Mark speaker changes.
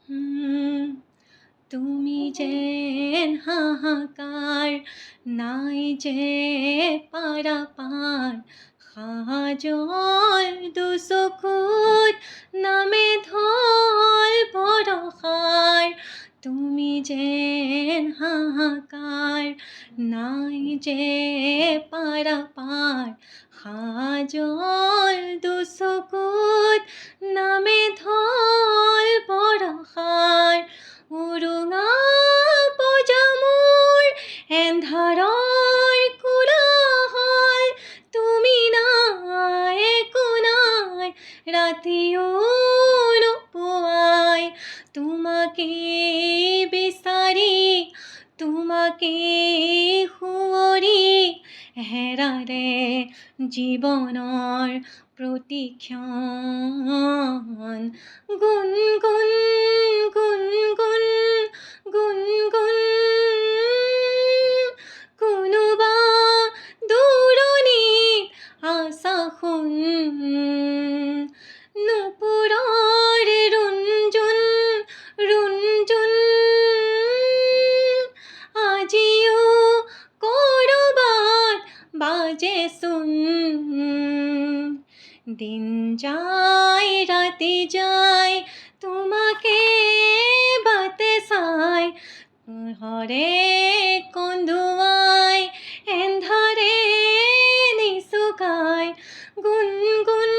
Speaker 1: হুম, তুমি যেন হাহাকার, নাই যে পারাপার, হাজল দুচকুত নামে ধল ভৰসাৰ। তুমি যেন হাহাকাৰ, নাই যে পাৰাপাৰ, হাজল দুচকুত নামে ধল ভৰসাৰ। উৰুঙা পজামুৰ এন্ধাৰৰ কোলাহল, তুমি নাই একো নাই, ৰাতিও নোপোৱাই। তোমাকে বিচাৰি, তোমাকে সুঁৱৰি, হেৰালে জীৱনৰ প্ৰতিক্ষণ। গুণ গুণ গুণ গুণ গুণ গুণ, কোনোবা দূৰণিত আছা সোণ। নুপুৰৰ ৰুণজুণ ৰুণজুণ, আজিও ক'ৰবাত বাজেচোন। দিন যায় ৰাতি যায়, তোমাকে বাটে চাই, পোহৰে কন্দুৱাই, এন্ধাৰে নিচুকাই। গুণ গুণ